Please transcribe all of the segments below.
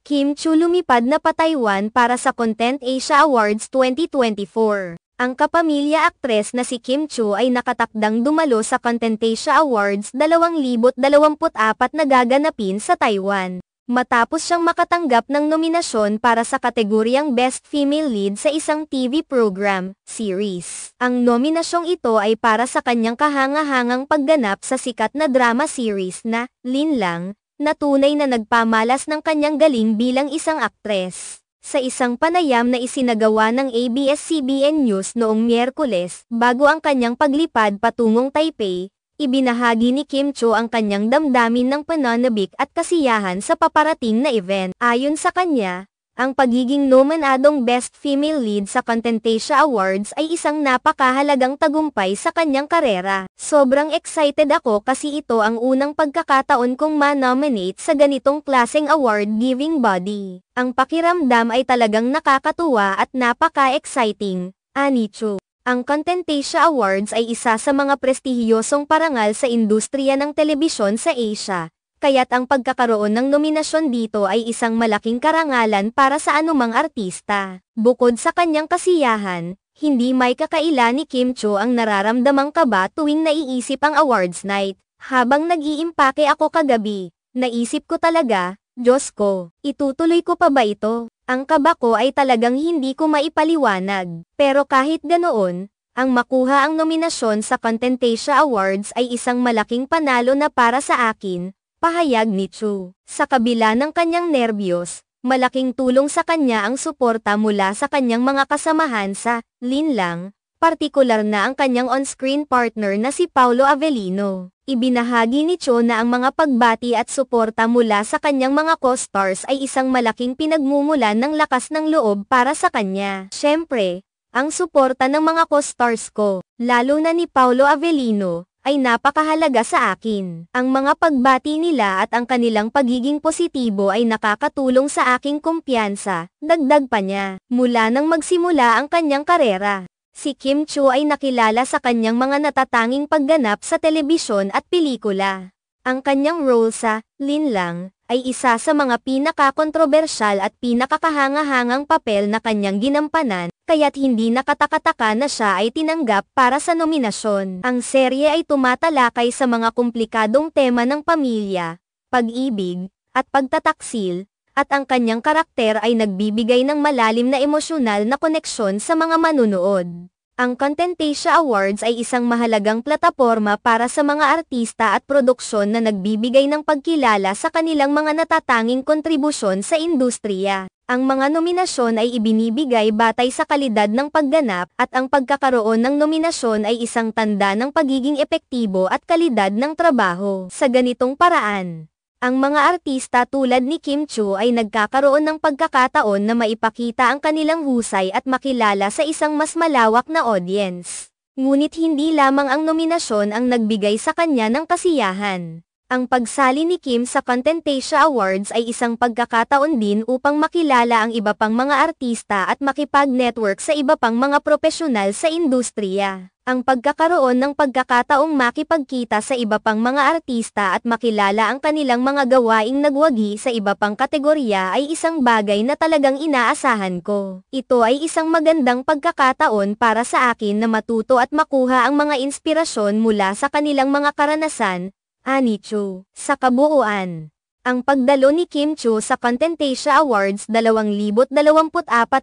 Kim Chu lumipad na pa Taiwan para sa Content Asia Awards 2024. Ang kapamilya aktres na si Kim Chu ay nakatakdang dumalo sa Content Asia Awards 2024 na gaganapin sa Taiwan. Matapos siyang makatanggap ng nominasyon para sa kategoryang Best Female Lead sa isang TV program, series. Ang nominasyong ito ay para sa kanyang kahangahangang pagganap sa sikat na drama series na Linlang, na tunay na nagpamalas ng kanyang galing bilang isang aktres. Sa isang panayam na isinagawa ng ABS-CBN News noong Miyerkules, bago ang kanyang paglipad patungong Taipei, ibinahagi ni Kim Chu ang kanyang damdamin ng pananabik at kasiyahan sa paparating na event. Ayon sa kanya, ang pagiging nominadong Best Female Lead sa Content Asia Awards ay isang napakahalagang tagumpay sa kanyang karera. Sobrang excited ako kasi ito ang unang pagkakataon kong ma-nominate sa ganitong klaseng award-giving body. Ang pakiramdam ay talagang nakakatuwa at napaka-exciting, ani Chu. Ang Content Asia Awards ay isa sa mga prestihiyosong parangal sa industriya ng telebisyon sa Asia. Kaya't ang pagkakaroon ng nominasyon dito ay isang malaking karangalan para sa anumang artista. Bukod sa kanyang kasiyahan, hindi may kakaila ni Kim Chu ang nararamdamang kaba tuwing naiisip ang awards night. Habang nag-iimpake ako kagabi, naisip ko talaga, Diyos ko, itutuloy ko pa ba ito? Ang kaba ko ay talagang hindi ko maipaliwanag. Pero kahit ganoon, ang makuha ang nominasyon sa Content Asia Awards ay isang malaking panalo na para sa akin, pahayag ni Chu. Sa kabila ng kanyang nerbiyos, malaking tulong sa kanya ang suporta mula sa kanyang mga kasamahan sa Linlang, partikular na ang kanyang on-screen partner na si Paolo Avellino. Ibinahagi ni Chu na ang mga pagbati at suporta mula sa kanyang mga co-stars ay isang malaking pinagmumulan ng lakas ng loob para sa kanya. Siyempre, ang suporta ng mga co-stars ko, lalo na ni Paolo Avellino, ay napakahalaga sa akin. Ang mga pagbati nila at ang kanilang pagiging positibo ay nakakatulong sa aking kumpiyansa, dagdag pa niya. Mula nang magsimula ang kanyang karera, si Kim Chu ay nakilala sa kanyang mga natatanging pagganap sa telebisyon at pelikula. Ang kanyang role sa Linlang ay isa sa mga pinaka-kontrobersyal at pinakakahangahangang papel na kanyang ginampanan, kaya't hindi nakatakataka na siya ay tinanggap para sa nominasyon. Ang serye ay tumatalakay sa mga komplikadong tema ng pamilya, pag-ibig, at pagtataksil, at ang kanyang karakter ay nagbibigay ng malalim na emosyonal na koneksyon sa mga manunood. Ang Content Asia Awards ay isang mahalagang plataporma para sa mga artista at produksyon na nagbibigay ng pagkilala sa kanilang mga natatanging kontribusyon sa industriya. Ang mga nominasyon ay ibinibigay batay sa kalidad ng pagganap at ang pagkakaroon ng nominasyon ay isang tanda ng pagiging epektibo at kalidad ng trabaho. Sa ganitong paraan, ang mga artista tulad ni Kim Chu ay nagkakaroon ng pagkakataon na maipakita ang kanilang husay at makilala sa isang mas malawak na audience. Ngunit hindi lamang ang nominasyon ang nagbigay sa kanya ng kasiyahan. Ang pagsali ni Kim sa Content Asia Awards ay isang pagkakataon din upang makilala ang iba pang mga artista at makipag-network sa iba pang mga profesional sa industriya. Ang pagkakaroon ng pagkakataong makipagkita sa iba pang mga artista at makilala ang kanilang mga gawaing nagwagi sa iba pang kategorya ay isang bagay na talagang inaasahan ko. Ito ay isang magandang pagkakataon para sa akin na matuto at makuha ang mga inspirasyon mula sa kanilang mga karanasan, ani Chu. Sa kabuuan, ang pagdalo ni Kim Chu sa Content Asia Awards 2024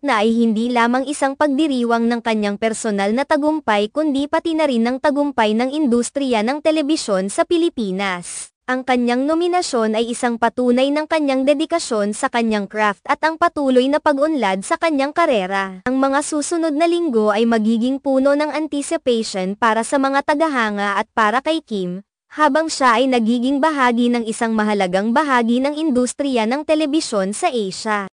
na ay hindi lamang isang pagdiriwang ng kanyang personal na tagumpay kundi pati na rin ng tagumpay ng industriya ng telebisyon sa Pilipinas. Ang kanyang nominasyon ay isang patunay ng kanyang dedikasyon sa kanyang craft at ang patuloy na pag-unlad sa kanyang karera. Ang mga susunod na linggo ay magiging puno ng anticipation para sa mga tagahanga at para kay Kim, habang siya ay nagiging bahagi ng isang mahalagang bahagi ng industriya ng telebisyon sa Asia.